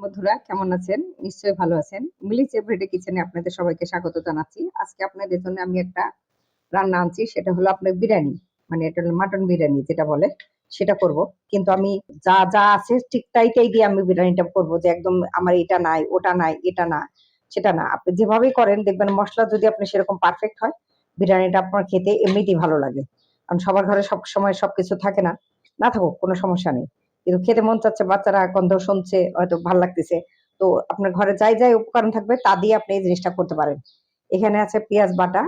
বন্ধুরা কেমন আছেন? নিশ্চয়ই ভালো আছেন। মিলিস এভরিডে কিচেনে আপনাদের সবাইকে স্বাগত জানাচ্ছি। আজকে আপনাদের জন্য আমি একটা রান্না আনছি, সেটা হলো আপনার বিরিয়ানি। মানে এটা হলো মাটন বিরিয়ানি যেটা বলে, সেটা করব। কিন্তু আমি যা যা আছে ঠিক তাই দিয়ে আমি বিরিয়ানিটা করব, যে একদম আমার এটা নাই, ওটা নাই, এটা না, সেটা না। আপনি যেভাবেই করেন দেখবেন মসলা যদি আপনি সেরকম পারফেক্ট হয়, বিরিয়ানিটা আপনার খেতে এমনিতেই ভালো লাগে। কারণ সবার ঘরে সবসময় সবকিছু থাকে না। না থাকুক, কোনো সমস্যা নেই। কিন্তু খেতে মন চাচ্ছে, বাচ্চারা গন্ধ শুনছে, হয়তো ভাল লাগতেছে। তো আপনার ঘরে যাই উপকরণ থাকবে তা দিয়ে আপনি এই জিনিসটা করতে পারেন। এখানে আছে পেঁয়াজ বাটা,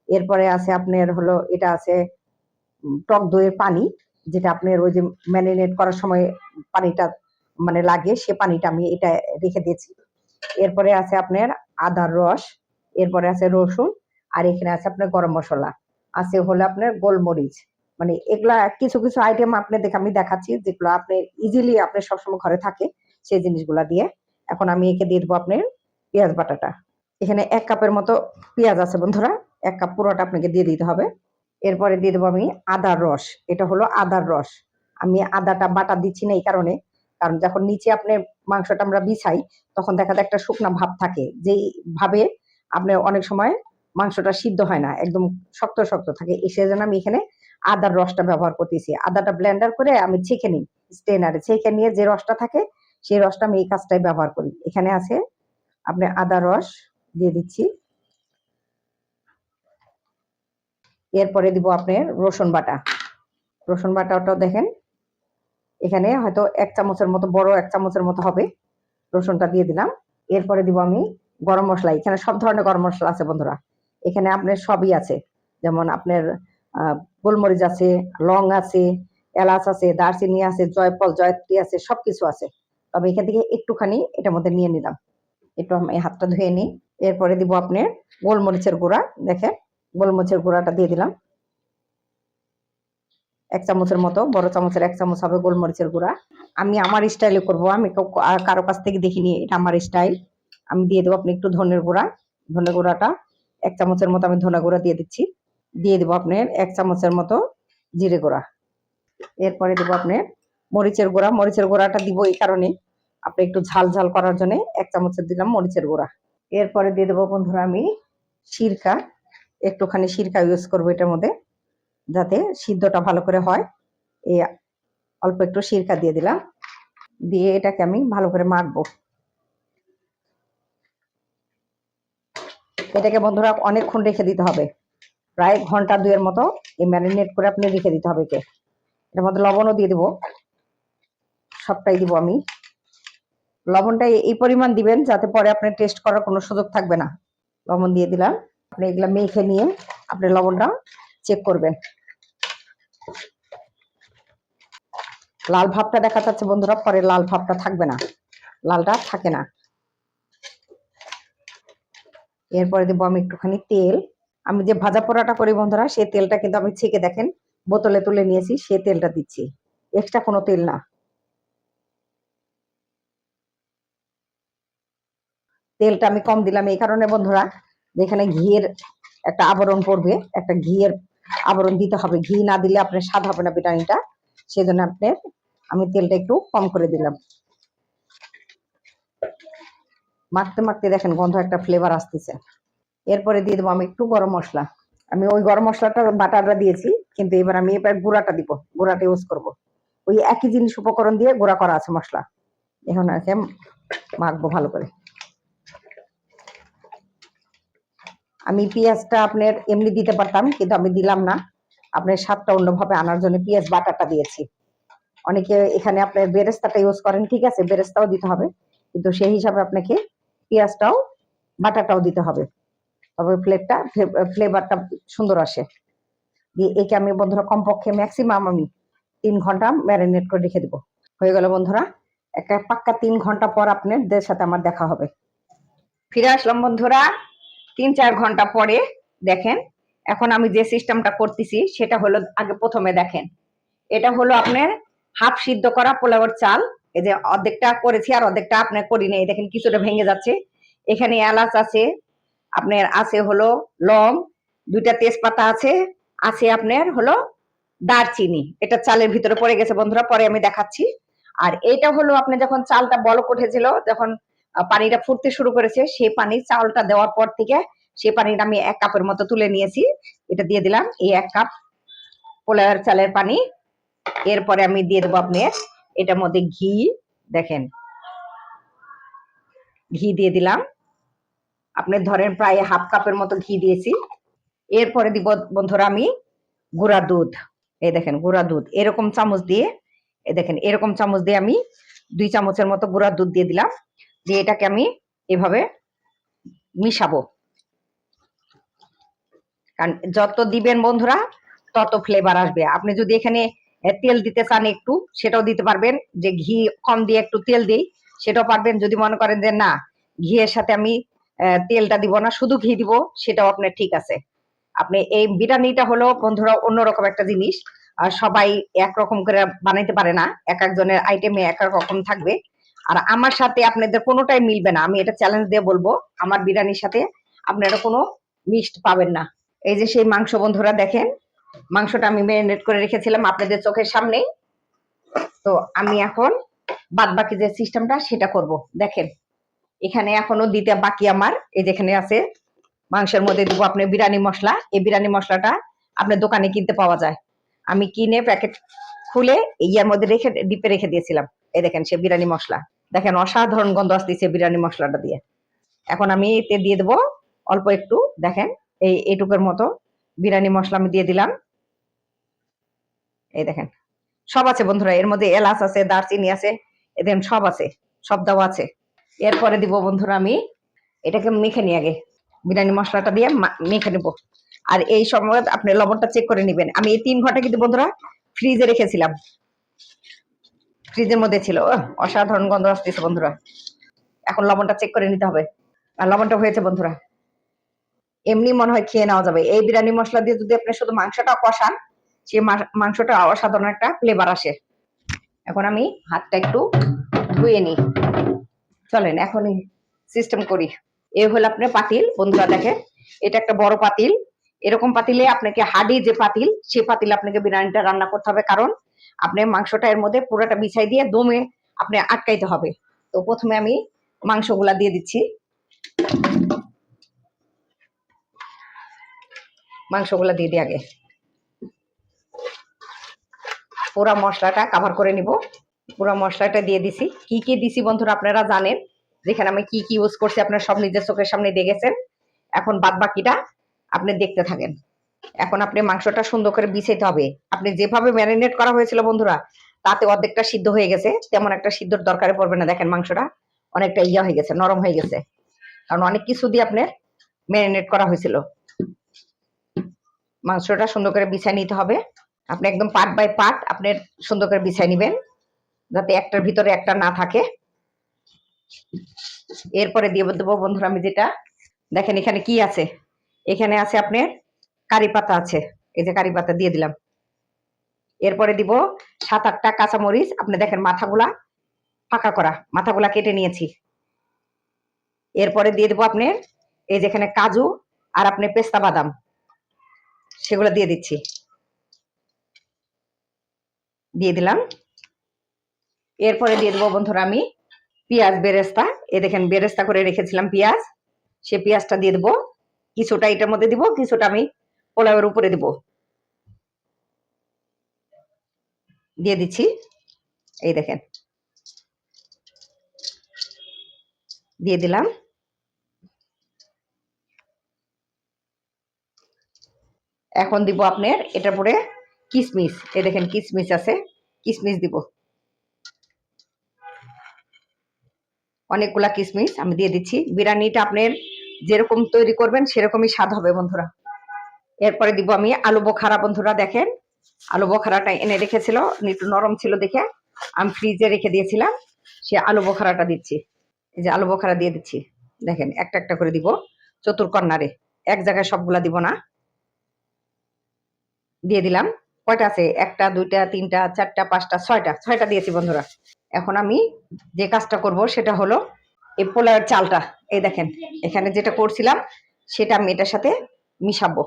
এরপরে আছে আপনার হলো এটা আছে টক দইয়ের পানি, যেটা আপনার ওই যে ম্যারিনেট করার সময় পানিটা মানে লাগে, সে পানিটা আমি এটা রেখে দিয়েছি। এরপরে আছে আপনার আদার রস, এরপরে আছে রসুন, আর এখানে আছে আপনার গরম মসলা, আছে হলো আপনার গোলমরিচ। মানে এগুলা কিছু কিছু আইটেম আমি দেখাচ্ছি, যেগুলো আপনি ইজিলি আপনি সবসময় ঘরে থাকে সেই জিনিসগুলা দিয়ে। এখন আমি একে দিয়ে দেবো আপনার পেঁয়াজ বাটাটা। এখানে 1 কাপের মতো পেঁয়াজ আছে বন্ধুরা, 1 কাপ পুরোটা আপনাকে দিয়ে দিতে হবে। এরপরে দিয়ে দেবো আমি আদার রস, এটা হলো আদার রস। আমি আদাটা বাটা দিচ্ছি না এই কারণে, কারণ যখন নিচে আপনি মাংসটা আমরা বিছাই, তখন দেখা যায় একটা শুকনা ভাব থাকে, যেই ভাবে আপনি অনেক সময় মাংসটা সিদ্ধ হয় না, একদম শক্ত শক্ত থাকে। সেজন্য আমি এখানে আদার রসটা ব্যবহার করতেছি। আদাটা ব্লেন্ডার করে আমি ছেঁকে নিই, স্টেনারে ছেঁকে নিয়ে যে রসটা থাকে সেই রসটা আমি এই কাজটাই ব্যবহার করি। এখানে আছে আপনি আদা রস দিয়ে দিচ্ছি। এরপরে দিব আপনার রসুন বাটা। রসুন বাটাটাও দেখেন এখানে হয়তো 1 চামচের মতো, বড় 1 চামচের মতো হবে, রসুনটা দিয়ে দিলাম। এরপরে দিব আমি গরম মশলা। এখানে সব ধরনের গরম মশলা আছে বন্ধুরা, এখানে আপনার সবই আছে। যেমন আপনার গোলমরিচ আছে, লং আছে, এলাচ আছে, দারচিনি আছে, জয়ফল জয়ত্রী আছে, সবকিছু আছে। তবে এখান থেকে একটুখানি এটার মধ্যে নিয়ে নিলাম। একটু আমি হাতটা ধুয়ে নিই। এরপরে দিব আপনার গোলমরিচের গুঁড়া। দেখেন গোলমরিচের গুঁড়াটা দিয়ে দিলাম 1 চামচের মতো, বড় চামচের 1 চামচ হবে গোলমরিচের গুঁড়া। আমি আমার স্টাইলে করব, আমি কারো কাছ থেকে দেখিনি, এটা আমার স্টাইল। আমি দিয়ে দেবো আপনি একটু ধনের গুঁড়া। ধনের গুঁড়াটা 1 চামচের মতো আমি ধনে গুঁড়া দিয়ে দিচ্ছি। দিয়ে দেবো আপনার 1 চামচের মতো জিরে গুঁড়া। এরপরে দেবো আপনার মরিচের গুঁড়া। মরিচের গুঁড়াটা দিব এই কারণে, আপনি একটু ঝাল ঝাল করার জন্য 1 চামচের দিলাম মরিচের গুঁড়া। এরপরে দিয়ে দেবো বন্ধুরা আমি সিরকা, একটুখানি সিরকা ইউজ করবো এটার মধ্যে, যাতে সিদ্ধটা ভালো করে হয়। এই অল্প একটু সিরকা দিয়ে দিলাম, দিয়ে এটাকে আমি ভালো করে মাখবো। এটাকে বন্ধুরা অনেকক্ষণ রেখে দিতে হবে, প্রায় ঘন্টা 2 মতো এই ম্যারিনেট করে আপনি রেখে দিতে হবে। এর মধ্যে লবণও দিয়ে দিব, সবটাই দিব আমি। লবণটা এই পরিমাণ দিবেন যাতে পরে আপনার টেস্ট করার কোনো সুযোগ থাকবে না। লবণ দিয়ে দিলাম। আপনি এগুলা মেখে নিয়ে আপনি লবণটা চেক করবেন। লাল ভাবটা দেখা যাচ্ছে বন্ধুরা, পরে লাল ভাবটা থাকবে না, লালটা থাকে না। এরপরে দেবো আমি একটুখানি তেল। আমি যে ভাজা পোড়াটা করি বন্ধুরা, সেই তেলটা কিন্তু আমি ছেঁকে দেখেন বোতলে তুলে নিয়েছি, সেই তেলটা দিচ্ছি, এক্সট্রা কোনো তেল না। তেলটা আমি কম দিলাম এই কারণে বন্ধুরা, যেখানে ঘিয়ের একটা আবরণ পড়বে, একটা ঘিয়ের আবরণ দিতে হবে। ঘি না দিলে আপনার স্বাদ হবে না বিরিয়ানিটা, সেজন্য আপনার আমি তেলটা একটু কম করে দিলাম। মাখতে মাখতে দেখেন গন্ধ একটা ফ্লেভার আসতেছে। এরপরে দিয়ে দেবো আমি একটু গরম মশলা। আমি ওই গরম মশলাটা বাটাটা দিয়েছি, কিন্তু এবার আমি এবার গুঁড়াটা দিব, গুঁড়াটা ইউজ করব। ওই একই জিনিস উপকরণ দিয়ে গুঁড়া করা আছে মশলা। এখন আছে মাখবো ভালো করে। আমি পেঁয়াজটা আপনার এমনি দিতে পারতাম, কিন্তু আমি দিলাম না, আপনার স্বাদটা অন্যভাবে আনার জন্য পেঁয়াজ বাটাটা দিয়েছি। অনেকে এখানে আপনার বেরেস্তাটা ইউজ করেন, ঠিক আছে, বেরেস্তাও দিতে হবে, কিন্তু সেই হিসাবে আপনাকে পেঁয়াজটাও বাটাটাও দিতে হবে, তবে ফ্লেভারটা সুন্দর আসে। দিয়ে একে আমি বন্ধুরা কমপক্ষে ম্যাক্সিমাম আমি 3 ঘন্টা ম্যারিনেট করে রেখে দেবো। হয়ে গেল বন্ধুরা, একটা পাক্কা 3 ঘন্টা পর আপনাদের সাথে আমার দেখা হবে। ফিরে আসলাম বন্ধুরা 3-4 ঘন্টা পরে। দেখেন এখন আমি যে সিস্টেমটা করতেছি সেটা হলো, আগে প্রথমে দেখেন এটা হলো আপনার হাফ সিদ্ধ করা পোলাওয়ের চাল। এই যে অর্ধেকটা করেছি আর অর্ধেকটা আপনার করি নাই, দেখেন কিছুটা ভেঙে যাচ্ছে। এখানে এলাচ আছে, আপনার আছে হলো লং, 2টা তেজপাতা আছে, আছে আপনার হলো দারচিনি। এটা চালের ভিতরে পড়ে গেছে বন্ধুরা, পরে আমি দেখাচ্ছি। আর এটা হলো আপনি যখন চালটা বলক উঠেছিল, যখন পানিটা ফুটতে শুরু করেছে, সেই পানি চাউলটা দেওয়ার পর থেকে সেই পানিটা আমি 1 কাপের মতো তুলে নিয়েছি। এটা দিয়ে দিলাম, এই 1 কাপ পোলাওয়ের চালের পানি। এরপরে আমি দিয়ে দেবো আপনার এটার মধ্যে ঘি। দেখেন, ঘি দিয়ে দিলাম, আপনি ধরেন প্রায় 1/2 কাপের মতো ঘি দিয়েছি। এরপরে দিব বন্ধুরা আমি গুঁড়া দুধ। এই দেখেন গুঁড়া দুধ এরকম চামচ দিয়ে, এই দেখেন এরকম চামচ দিয়ে আমি 2 চামচের মতো গুঁড়া দুধ দিয়ে দিলাম। দিয়ে এটাকে আমি এভাবে মিশাবো। কারণ যত দিবেন বন্ধুরা তত ফ্লেভার আসবে। আপনি যদি এখানে তেল দিতে চান একটু, সেটাও দিতে পারবেন, যে ঘি কম দিয়ে একটু তেল দিই সেটাও পারবেন। যদি মনে করেন যে না, ঘিয়ের সাথে আমি তেলটা দিব না, শুধু ঘি দিব, সেটাও আপনার ঠিক আছে। আপনি এই বিরিয়ানিটা হলো বন্ধুরা অন্যরকম একটা জিনিস, আর সবাই একরকম করে বানাইতে পারে না, এক একজনের আইটেমে এক এক রকম থাকবে। আর আমার সাথে আপনাদের কোনোটাই মিলবে না, আমি এটা চ্যালেঞ্জ দিয়ে বলবো, আমার বিরিয়ানির সাথে আপনারা কোনো মিক্সড পাবেন না। এই যে সেই মাংস বন্ধুরা, দেখেন মাংসটা আমি ম্যারিনেট করে রেখেছিলাম আপনাদের চোখের সামনেই। তো আমি এখন বাদ বাকি যে সিস্টেমটা সেটা করব। দেখেন এখানে এখনো দিতে বাকি আমার, এই যেখানে আছে মাংসের মধ্যে দিব আপনি বিরিয়ানি মশলা। এই বিরিয়ানি মশলাটা আপনার দোকানে কিনতে পাওয়া যায়, আমি কিনে প্যাকেট খুলে ইয়ার মধ্যে রেখে ডিপে রেখে দিয়েছিলাম। এই দেখেন সে বিরিয়ানি মশলা, দেখেন অসাধারণ গন্ধ আসতেছে বিরিয়ানি মশলাটা দিয়ে। এখন আমি এতে দিয়ে দেবো অল্প একটু, দেখেন এইটুকুর মতো বিরিয়ানি মশলা আমি দিয়ে দিলাম। এই দেখেন সব আছে বন্ধুরা, এর মধ্যে এলাচ আছে, দারচিনি আছে, এদের সব আছে, সব দেওয়া আছে। এরপরে দিব বন্ধুরা আমি এটাকে মেখে নিয়ে আগে বিরিয়ানি মশলাটা দিয়ে মেখে নেব। আর এই সময় আপনি লবণটা চেক করে নেবেন। আমি এই 3 ঘন্টা কিন্তু বন্ধুরা ফ্রিজে রেখেছিলাম, ফ্রিজের মধ্যে ছিল। অসাধারণ গন্ধ আসতেছে বন্ধুরা। এখন লবণটা চেক করে নিতে হবে। আর লবণটা হয়েছে বন্ধুরা, এমনি মনে হয় খেয়ে নেওয়া যাবে। এই বিরিয়ানি মশলা দিয়ে যদি আপনি শুধু মাংসটা কষান, সেই মাংসটা অসাধারণ একটা ফ্লেভার আসে। এখন আমি হাতটা একটু ধুয়ে নিই। চলেন এখন সিস্টেম করি। এ হলো আপনার পাতিল বন্ধুরা, দেখেন এটা একটা বড় পাতিল। এরকম পাতিলে আপনাকে হাডি যে পাতিল, সে পাতিলে আপনাকে বিরিয়ানিটা রান্না করতে হবে, কারণ আপনি মাংসটা এর মধ্যে পুরোটা বিছাই দিয়ে দমে আপনি আটকাইতে হবে। তো প্রথমে আমি মাংসগুলা দিয়ে দিচ্ছি, মাংসগুলা দিয়ে দিই আগে, পুরা মশলাটা কাভার করে নিব। পুরা মশলাটা দিয়ে দিছি। কি কি দিছি বন্ধুরা আপনারা জানেন, যেখানে আমি কি কি ইউজ করছি আপনারা সব নিজের চোখের সামনে দেখেছেন। এখন বাদ বাকিটা আপনি দেখতে থাকেন। এখন আপনি মাংসটা সুন্দর করে বিছাইতে হবে। আপনি যেভাবে ম্যারিনেট করা হয়েছিল বন্ধুরা, তাতে অর্ধেকটা সিদ্ধ হয়ে গেছে, তেমন একটা সিদ্ধর দরকারে পড়বে না। দেখেন মাংসটা অনেকটা ইয়া হয়ে গেছে, নরম হয়ে গেছে, কারণ অনেক কিছু দিয়ে আপনার ম্যারিনেট করা হয়েছিল। মাংসটা সুন্দর করে বিছাই নিতে হবে। আপনি একদম পার্ট বাই পার্ট আপনি সুন্দর করে বিছাই নিবেন, যাতে একটার ভিতরে একটা না থাকে। এরপরে দিয়ে দেবো বন্ধুরা আমি যেটা, দেখেন এখানে কি আছে, এখানে আছে আপনার কারি পাতা আছে, এই যে কারি পাতা দিয়ে দিলাম। এরপরে দিব 7-8টা কাঁচামরিচ, আপনি দেখেন মাথাগুলা ফাঁকা করা, মাথাগুলা কেটে নিয়েছি। এরপরে দিয়ে দেবো আপনার এই যেখানে কাজু আর আপনি পেস্তা বাদাম, সেগুলো দিয়ে দিচ্ছি, দিয়ে দিলাম। এরপরে দিয়ে দেবো বন্ধুরা আমি পেঁয়াজ বেরেস্তা, এই দেখেন বেরেস্তা করে রেখেছিলাম পেঁয়াজ, সে পেঁয়াজটা দিয়ে দেবো। কিছুটা এটার মধ্যে দিব, কিছুটা আমি পোলাওয়ের উপরে দিব, দিয়ে দিচ্ছি। এই দেখেন দিয়ে দিলাম। এখন দিব আপনার এটার পরে কিশমিশ, এই দেখেন কিশমিশ আছে, কিশমিশ দিব, অনেকগুলা কিশমিশ আমি দিয়ে দিচ্ছি। বিরিয়ানিটা আপনার যেরকম তৈরি করবেন সেরকমই স্বাদ হবে বন্ধুরা। এরপরে দিব আমি আলু বোখারা। বন্ধুরা দেখেন আলু বোখারাটা এনে রেখেছিল, একটু নরম ছিল দেখে আমি ফ্রিজে রেখে দিয়েছিলাম, সে আলু বোখারাটা দিচ্ছি। এই যে আলু বোখারা দিয়ে দিচ্ছি, দেখেন একটা একটা করে দিব চতুর্কর্নারে, এক জায়গায় সবগুলা দিব না। দিয়ে দিলাম, কয়টা আছে, 1টা 2টা 3টা 4টা 5টা 6টা দিয়েছি বন্ধুরা। এখন আমি যে কাজটা করব সেটা হলো এই পোলাওয়ের চালটা, এই দেখেন এখানে যেটা করছিলাম সেটা আমি এটার সাথে মিশাবো।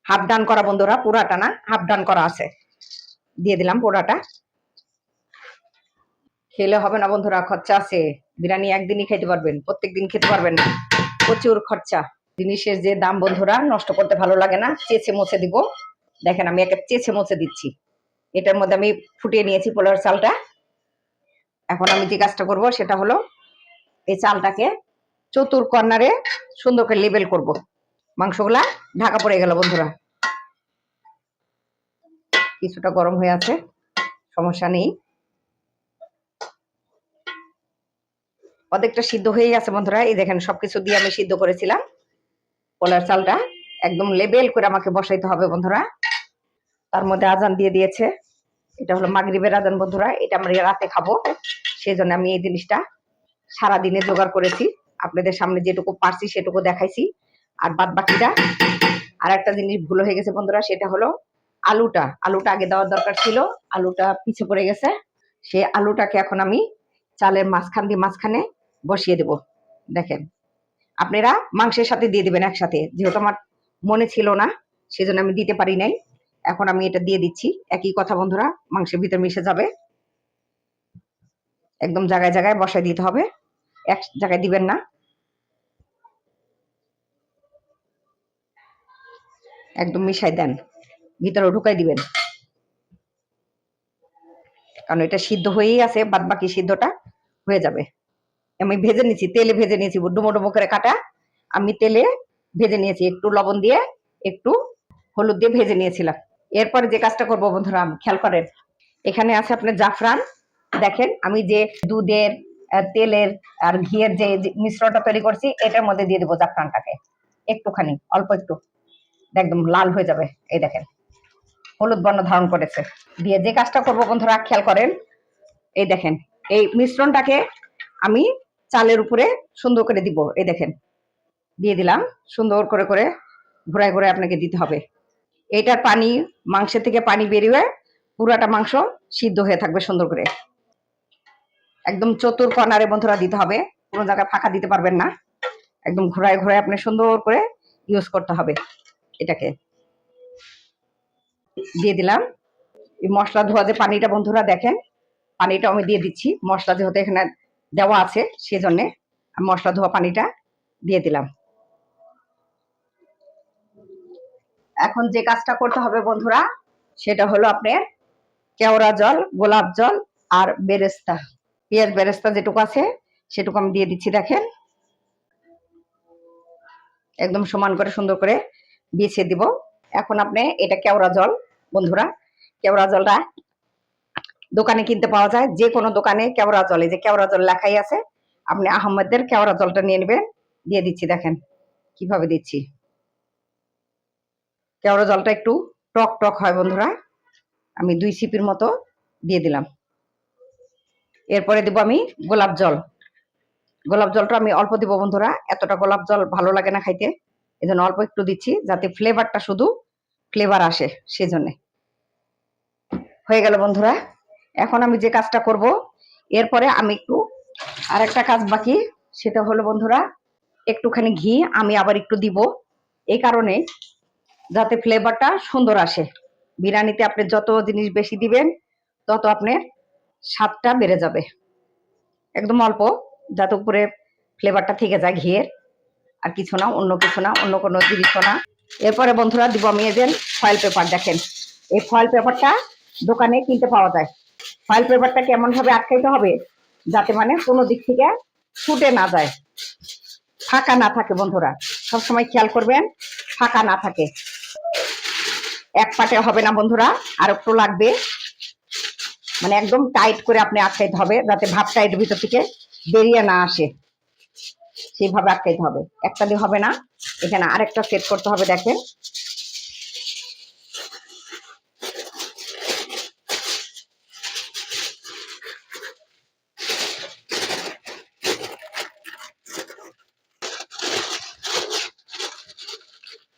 হাফ ডান করা বন্ধুরা, পুরাটা না, হাফ ডান করা আছে, দিয়ে দিলাম পুরাটা। খেলে হবে না বন্ধুরা, খরচা আছে। বিরিয়ানি একদিনই খেতে পারবেন, প্রত্যেকদিন খেতে পারবেন না, প্রচুর খরচা। জিনিসের যে দাম বন্ধুরা, নষ্ট করতে ভালো লাগে না, চেঁচে মুছে দিব। দেখেন আমি একটা চেঁচে মুছে দিচ্ছি। এটার মধ্যে আমি ফুটিয়ে নিয়েছি পোলাওর চালটা। এখন আমি যে কাজটা করব সেটা হলো এই চালটাকে চতুর কর্নারে সুন্দর করে লেবেল করব। মাংসগুলা ঢাকা পড়ে গেল বন্ধুরা, কিছুটা গরম হয়ে আছে, সমস্যা নেই। অর্ধেকটা সিদ্ধ হয়ে গেছে বন্ধুরা, এই দেখেন সবকিছু দিয়ে আমি সিদ্ধ করেছিলাম। পোলার চালটা একদম লেবেল করে আমাকে বসাইতে হবে বন্ধুরা। তার মধ্যে আজান দিয়ে দিয়েছে, এটা হলো মাগরিবের আজান বন্ধুরা। এটা আমরা রাতে খাবো, সেই জন্য আমি এই জিনিসটা সারাদিনে জোগাড় করেছি। আপনাদের সামনে যেটুকু পারছি সেটুকু দেখাইছি, আর বাদ বাকিটা। আর একটা জিনিস ভুল হয়ে গেছে বন্ধুরা, সেটা হলো আলুটা আগে দেওয়ার দরকার ছিল, আলুটা পিছে পড়ে গেছে। সেই আলুটাকে এখন আমি চালের মাঝখানে বসিয়ে দেব। দেখেন আপনারা মাংসের সাথে দিয়ে দিবেন একসাথে, যেহেতু আমার মনে ছিল না সেজন্য আমি দিতে পারি নাই। এখন আমি এটা দিয়ে দিচ্ছি, একই কথা বন্ধুরা, মাংসের ভিতরে মিশে যাবে। একদম জায়গায় জায়গায় বসাই দিতে হবে, এক জায়গায় দিবেন না। একদম মিশাই দেন, ভিতরে ঢুকাই দিবেন, কারণ এটা সিদ্ধ হয়েই আছে, বাদ বাকি সিদ্ধটা হয়ে যাবে। আমি ভেজে নিয়েছি, তেলে ভেজে নিয়েছি, ডুমো ডুমো করে কাটা আমি তেলে ভেজে নিয়েছি, একটু লবণ দিয়ে একটু হলুদ দিয়ে ভেজে নিয়েছিলাম। এরপরে যে কাজটা করবো বন্ধুরা, খেয়াল করেন, এখানে আছে আপনার জাফরান। দেখেন আমি যে দুধের, তেলের আর ঘিয়ের যে মিশ্রণটা তৈরি করছি, এটার মধ্যে দিয়ে দেবো জাফরানটাকে একটুখানি, অল্প একটু, একদম লাল হয়ে যাবে। এই দেখেন হলুদ বর্ণ ধারণ করেছে। দিয়ে যে কাজটা করবো বন্ধুরা, খেয়াল করেন, এই দেখেন এই মিশ্রণটাকে আমি চালের উপরে সুন্দর করে দিব। এই দেখেন দিয়ে দিলাম, সুন্দর করে করে ঘুরায় ঘুরায় আপনাকে দিতে হবে। এটার পানি, মাংসের থেকে পানি বেরিয়ে পুরাটা মাংস সিদ্ধ হয়ে থাকবে সুন্দর করে। একদম চতুর কর্নারে বন্ধুরা দিতে হবে, কোনো জায়গায় ফাঁকা দিতে পারবেন না। একদম ঘুরায় ঘুরায় আপনি সুন্দর করে ইউজ করতে হবে। এটাকে দিয়ে দিলাম। এই মশলা ধোয়া যে পানিটা বন্ধুরা, দেখেন পানিটা আমি দিয়ে দিচ্ছি, মশলা যেহেতু এখানে দেওয়া আছে সেজন্য আমি মশলা ধোয়া পানিটা দিয়ে দিলাম। এখন যে কাজটা করতে হবে বন্ধুরা, সেটা হলো আপনার কেওড়া জল, গোলাপ জল আর বেরেস্তা, পেঁয়াজ বেরেস্তা যেটুকু আছে সেটুকু আমি দিয়ে দিচ্ছি। দেখেন একদম সমান করে সুন্দর করে বিছিয়ে দিব। এখন আপনি এটা কেওড়া জল বন্ধুরা, কেওড়া জলটা দোকানে কিনতে পাওয়া যায়, যে কোনো দোকানে কেওড়া জল, এই যে কেওড়া জল লেখাই আছে, আপনি আহমেদের কেওড়া জলটা নিয়ে নেবেন। দিয়ে দিচ্ছি, দেখেন কিভাবে দিচ্ছি। কেওড়া জলটা একটু টক টক হয় বন্ধুরা, আমি 2 সিপির মতো দিয়ে দিলাম। এরপরে দিব আমি গোলাপ জল। গোলাপ জলটা আমি অল্প দিব বন্ধুরা, এতটা গোলাপ জল ভালো লাগে না খাইতে, এই জন্য অল্প একটু দিচ্ছি, যাতে ফ্লেভারটা শুধু ফ্লেভার আসে, সেজন্য। হয়ে গেল বন্ধুরা। এখন আমি যে কাজটা করব, এরপরে আমি একটু আরেকটা কাজ বাকি, সেটা হলো বন্ধুরা একটুখানি ঘি আমি আবার একটু দিব, এই কারণে যাতে ফ্লেভারটা সুন্দর আসে। বিরিয়ানিতে আপনি যত জিনিস বেশি দিবেন তত আপনার স্বাদটা বেড়ে যাবে। একদম অল্প, যাতে উপরে ফ্লেভারটা থেকে যায় ঘিয়ের, আর কিছু না, অন্য কিছু না, অন্য কোনো জিনিসও না। এরপরে বন্ধুরা দিব আমি এদের ফয়েল পেপার। দেখেন এই ফয়েল পেপারটা দোকানে কিনতে পাওয়া যায়। ফয়েল পেপারটা কেমন ভাবে আটকাইতে হবে, যাতে মানে কোনো দিক থেকে ছুটে না যায়, ফাঁকা না থাকে বন্ধুরা, সবসময় খেয়াল করবেন ফাঁকা না থাকে। এক পাটে হবে না বন্ধুরা, আর একটু লাগবে, মানে একদম টাইট করে আপনি আটকাইতে হবে, যাতে ভাবটা এর ভিতর থেকে বেরিয়ে না আসে, সেইভাবে আটকাইতে হবে। একটা দিয়ে হবে না, এখানে আরেকটা সেট করতে হবে। দেখেন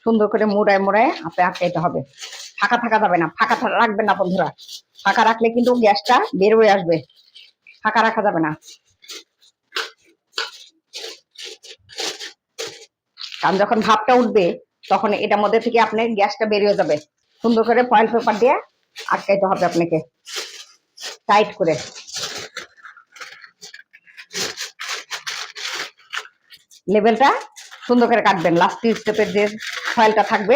সুন্দর করে মোড়ায় মোড়ায় আপনি আটকাইতে হবে, ফাঁকা থাকা যাবে না, ফাঁকা রাখবেন না বন্ধুরা, ফাঁকা রাখলে কিন্তু গ্যাসটা বের হয়ে আসবে, ফাঁকা রাখা যাবে না। কারণ যখন ভাপটা উঠবে তখন এটার মধ্যে থেকে আপনার গ্যাসটা বেরিয়ে যাবে। সুন্দর করে ফয়েল পেপার দিয়ে আটকাইতে হবে আপনাকে, টাইট করে। লেবেলটা সুন্দর করে কাটবেন। লাস্ট স্টেপের যে ফয়েলটা থাকবে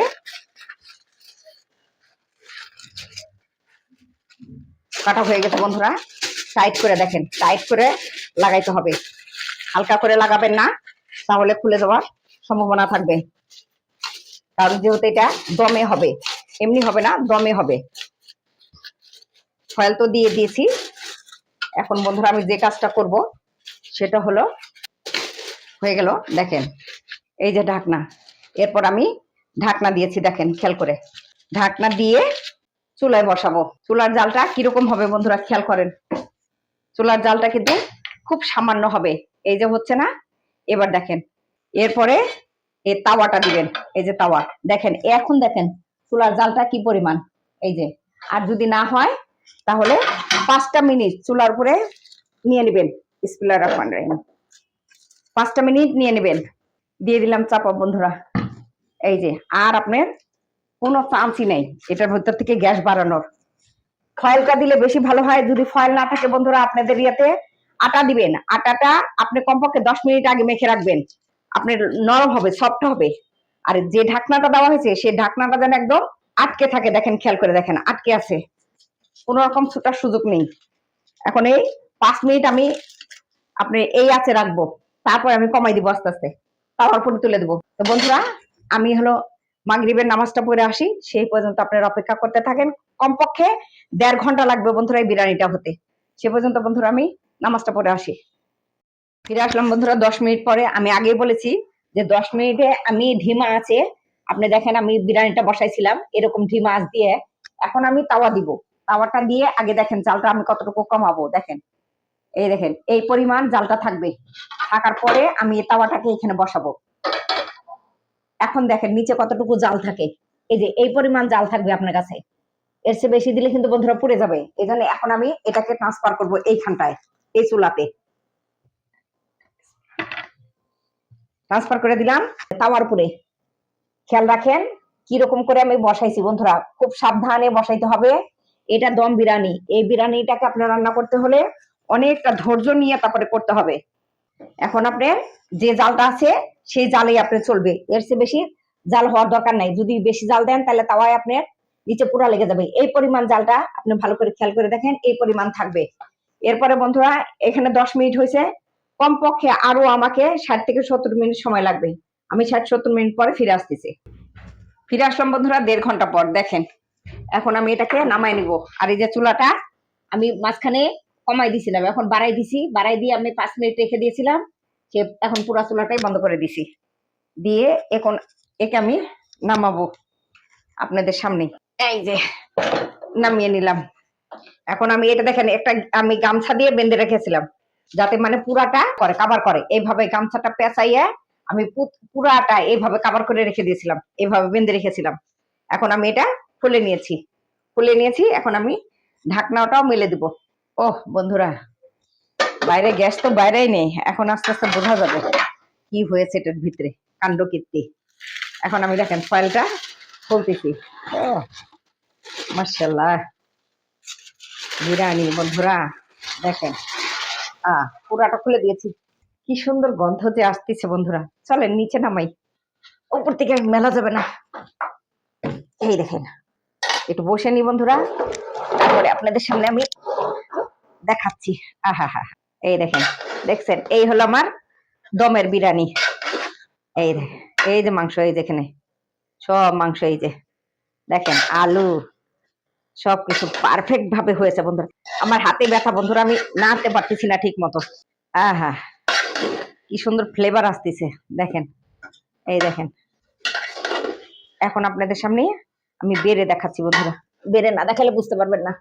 কাটা হয়ে গেছে বন্ধুরা। টাইট করে দেখেন, টাইট করে লাগাইতে হবে, হালকা করে লাগাবেন না, তাহলে খুলে যাওয়ার সম্ভাবনা থাকবে। কারণ যেহেতু এটা দমে হবে, এমনি হবে না, দমে হবে। ফয়েল তো দিয়ে দিয়েছি। এখন বন্ধুরা আমি যে কাজটা করব সেটা হলো, হয়ে গেল দেখেন, এই যে ঢাকনা। এরপর আমি ঢাকনা দিয়েছি, দেখেন খেয়াল করে, ঢাকনা দিয়ে চুলায় বসাবো। চুলার জালটা কিরকম হবে বন্ধুরা খেয়াল করেন। চুলার জালটা কিন্তু খুব সামান্য হবে, এই যে হচ্ছে না। এবার দেখেন, এরপরে এই তাওয়াটা দিবেন, এই যে তাওয়া দেখেন, এখন দেখেন চুলার জালটা কি পরিমাণ, এই যে। আর যদি না হয় তাহলে 5টা মিনিট চুলার উপরে নিয়ে নেবেন। বিসমিল্লাহির রহমানির রহিম। 5টা মিনিট নিয়ে নেবেন। দিয়ে দিলাম চাপা বন্ধুরা, এই যে। আর আপনার কোনো চান্সই নেই এটার ভিতর থেকে গ্যাস বাড়ানোর। ফয়েলটা দিলে বেশি ভালো হয়। যদি ফয়েল না থাকে বন্ধুরা, আপনাদের ইয়েতে আটা দিবেন। আটাটা আপনি কমপক্ষে 10 মিনিট আগে মেখে রাখবেন, আপনার নরম হবে, সফট হবে। আর যে ঢাকনাটা দেওয়া হয়েছে সেই ঢাকনাটা যেন একদম আটকে থাকে, দেখেন খেয়াল করে দেখেন, আটকে আছে, কোনো রকম ছুটার সুযোগ নেই। এখন এই 5 মিনিট আমি আপনি এই আঁচে রাখবো, তারপর আমি কমাই দিব আস্তে আস্তে, তাওয়ার উপরে তুলে দেবো। তো বন্ধুরা আমি হলো মাগরিবের নামাজটা পড়ে আসি, সেই পর্যন্ত আপনারা অপেক্ষা করতে থাকেন। কমপক্ষে 1.5 ঘন্টা লাগবে বন্ধুরা এই বিরিয়ানিটা হতে। সে পর্যন্ত বন্ধুরা আমি নামাজটা পড়ে আসি। ফিরে আসলাম বন্ধুরা 10 মিনিট পরে। আমি আগেই বলেছি যে 10 মিনিটে আমি ধিমা আছে, আপনি দেখেন আমি বিরিয়ানিটা বসাইছিলাম এরকম ধিমা আঁচ দিয়ে। এখন আমি তাওয়া দিব, তাওয়াটা দিয়ে আগে দেখেন জালটা আমি কতটুকু কমাবো, দেখেন এই দেখেন এই পরিমাণ জালটা থাকবে। থাকার পরে আমি এই তাওয়াটাকে এখানে বসাবো। এখন দেখেন নিচে কতটুকু জাল থাকে, এই যে এই পরিমাণ জাল থাকবে আপনার কাছে। এর চেয়ে বেশি দিলে কিন্তু বন্ধুরা পুড়ে যাবে। এই জন্য এখন আমি এটাকে ট্রান্সফার করবো এইখানটায়, এই চুলাতে ট্রান্সফার করে দিলাম তাওয়ার উপরে। খেয়াল রাখেন কিরকম করে আমি বসাইছি বন্ধুরা, খুব সাবধানে বসাইতে হবে। এটা দম বিরিয়ানি, এই বিরিয়ানিটাকে আপনার রান্না করতে হলে অনেকটা ধৈর্য নিয়ে তারপরে করতে হবে। এখন আপনার যে জালটা আছে সেই জালেই আপনার চলবে, এর চেয়ে বেশি জাল হওয়ার দরকার নাই। যদি বেশি জাল দেন তাহলে তাওয়ায় আপনার নিচে পুরা লেগে যাবে। এই পরিমাণ জালটা আপনি ভালো করে খেয়াল করে দেখেন, এই পরিমাণ থাকবে। এরপরে বন্ধুরা এখানে 10 মিনিট হয়েছে, কমপক্ষে আরো আমাকে 60 থেকে 70 মিনিট সময় লাগবে। আমি 60-70 মিনিট পরে ফিরে আসতেছি। ফিরে আসলাম বন্ধুরা 1.5 ঘন্টা পর। দেখেন এখন আমি এটাকে নামাই নিব। আর এই যে চুলাটা আমি মাঝখানে কমাই দিছিলাম, এখন বাড়াই দিছি, বাড়াই দিয়ে আমি 5 মিনিট রেখে দিয়েছিলাম, সে এখন পুরো চুলাটাই বন্ধ করে দিছি। দিয়ে এখন একে আমি নামাবো আপনাদের সামনে, এই যে নামিয়ে নিলাম। এখন আমি এটা দেখেন, একটা আমি গামছা দিয়ে বেঁধে রেখেছিলাম যাতে মানে পুরাটা করে কাভার করে, এইভাবে গামছাটা পেঁচাইয়া আমি পুরাটা এইভাবে কাভার করে রেখে দিয়েছিলাম, এইভাবে বেঁধে রেখেছিলাম। এখন আমি এটা খুলে নিয়েছি, খুলে নিয়েছি। এখন আমি ঢাকনাটাও মেলে দিব। ওহ বন্ধুরা, বাইরে গ্যাস তো বাইরেই নেই, এখন আস্তে আস্তে বোঝা যাবে কি হয়েছে এটার ভিতরে, কাণ্ড কীর্তি। এখন আমি দেখেন ফয়েলটা খুলতেছি। ও মাশাআল্লাহ, বিরিয়ানি বন্ধুরা দেখেন, পুরাটা খুলে দিয়েছি। কি সুন্দর গন্ধ যে আসতেছে বন্ধুরা। চলেন নিচে নামাই, উপর থেকে মেলা যাবে না। এই দেখেন একটু বসে নি বন্ধুরা, তারপরে আপনাদের সামনে আমি দেখাচ্ছি। আহা হা, এই দেখেন, দেখছেন এই হলো আমার দমের বিরিয়ানি। এই এই যে মাংস, এই যেখানে সব মাংস, এই যে দেখেন আলু, সবকিছু পারফেক্ট ভাবে হয়েছে বন্ধুরা। আমার হাতে ব্যথা বন্ধুরা, আমি নাড়তে পারতেছি না ঠিক মতো। আহা কি সুন্দর ফ্লেভার আসতেছে দেখেন, এই দেখেন। এখন আপনাদের সামনে আমি বেড়ে দেখাচ্ছি বন্ধুরা, বেড়ে না দেখালে বুঝতে পারবেন না।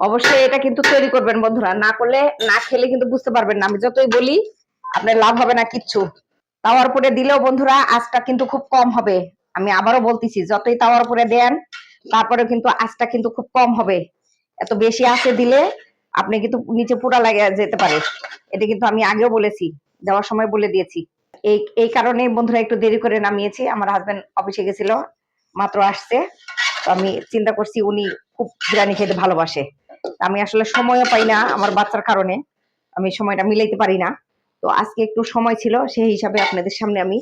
অবশ্যই এটা কিন্তু তৈরি করবেন বন্ধুরা, না করলে না খেলে কিন্তু বুঝতে পারবেন না। আমি যতই বলি আপনার লাভ হবে না কিচ্ছু। তাওয়ার উপরে দিলেও বন্ধুরা আঁচটা কিন্তু খুব কম হবে। আমি আবারও বলতেছি, যতই তাওয়ার উপরে দেন তারপরে কিন্তু আঁচটা কিন্তু খুব কম হবে। এত বেশি আঁচে দিলে আপনি কিন্তু নিচে পুরা লাগে যেতে পারে। এটা কিন্তু আমি আগেও বলেছি, যাওয়ার সময় বলে দিয়েছি। এই কারণে বন্ধুরা একটু দেরি করে নামিয়েছি। আমার হাজবেন্ড অফিসে গেছিল, মাত্র আসছে। তো আমি চিন্তা করছি উনি খুব বিরিয়ানি খেতে ভালোবাসে, আমি আসলে সময়ও পাই না আমার বাচ্চার কারণে, আমি সময়টা মিলাইতে পারি না। তো আজকে একটু সময় ছিল, সেই হিসাবে আপনাদের সামনে আমি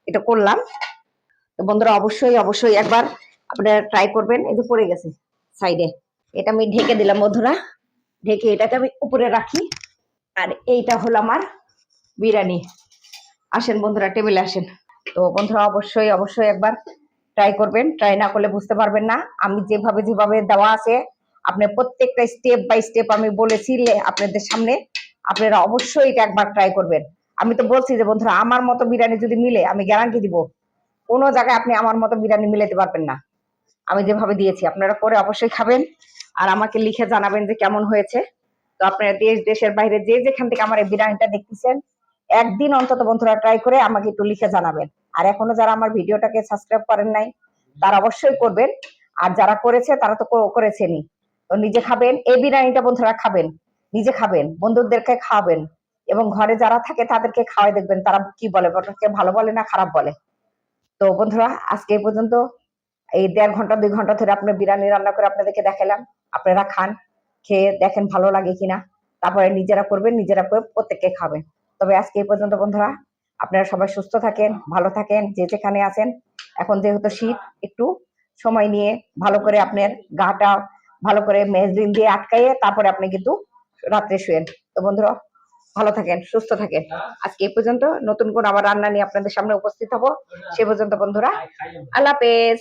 এটা করলাম। তো বন্ধুরা অবশ্যই অবশ্যই একবার আপনারা ট্রাই করবেন। এই যে পড়ে গেছে সাইডে, এটা আমি ঢেকে দিলাম বন্ধুরা, ঢেকে এটাকে আমি উপরে রাখি। আর এইটা হলো আমার বিরিয়ানি। আসেন বন্ধুরা, টেবিলে আসেন। তো বন্ধুরা অবশ্যই অবশ্যই একবার ট্রাই করবেন, ট্রাই না করলে বুঝতে পারবেন না। আমি যেভাবে যেভাবে দেওয়া আছে, আপনি প্রত্যেকটা স্টেপ বাই স্টেপ আমি বলেছি আপনাদের সামনে, আপনারা অবশ্যই এটা একবার ট্রাই করবেন। আমি তো বলছি যে বন্ধুরা, আমার মতো বিরিয়ানি যদি মিলে, আমি গ্যারান্টি দিব কোনো জায়গায় আপনি আমার মতো বিরিয়ানি মিলাতে পারবেন না। আমি যেভাবে দিয়েছি আপনারা করে অবশ্যই খাবেন, আর আমাকে লিখে জানাবেন যে কেমন হয়েছে। তো আপনারা দেশ দেশের বাইরে যে যেখান থেকে আমার এই বিরিয়ানিটা দেখতেছেন, একদিন অন্তত বন্ধুরা ট্রাই করে আমাকে একটু লিখে জানাবেন। আর এখনো যারা আমার ভিডিওটাকে সাবস্ক্রাইব করেন নাই, তারা অবশ্যই করবেন। আর যারা করেছে তারা তো করেছেনই। তো নিজে খাবেন এই বিরিয়ানিটা, বন্ধুরা খাবেন, নিজে খাবেন, বন্ধুদেরকে খাওয়াবেন, এবং ঘরে যারা থাকে তাদেরকে খাওয়াই দেখবেন তারা কি বলে, ওটাকে ভালো বলে না খারাপ বলে। তো বন্ধুরা আজকে এই পর্যন্ত। এই 1.5 ঘন্টা 2 ঘন্টা ধরে আপনার বিরিয়ানি রান্না করে আপনাদেরকে দেখালাম। আপনারা খান, খেয়ে দেখেন ভালো লাগে কিনা, তারপরে নিজেরা করবেন, নিজেরা করে প্রত্যেককে খাবেন। তবে আজকে এই পর্যন্ত বন্ধুরা, আপনারা সবাই সুস্থ থাকেন, ভালো থাকেন, যে যেখানে আছেন। এখন যেহেতু শীত, একটু সময় নিয়ে ভালো করে আপনার গাটা ভালো করে মেজলিন দিয়ে আটকাইয়ে তারপরে আপনি কিন্তু রাত্রে শুয়েন। তো বন্ধুরা ভালো থাকেন, সুস্থ থাকেন। আজকে এই পর্যন্ত, নতুন কোন আবার রান্না নিয়ে আপনাদের সামনে উপস্থিত হব। সে পর্যন্ত বন্ধুরা আল্লাহ হাফেজ।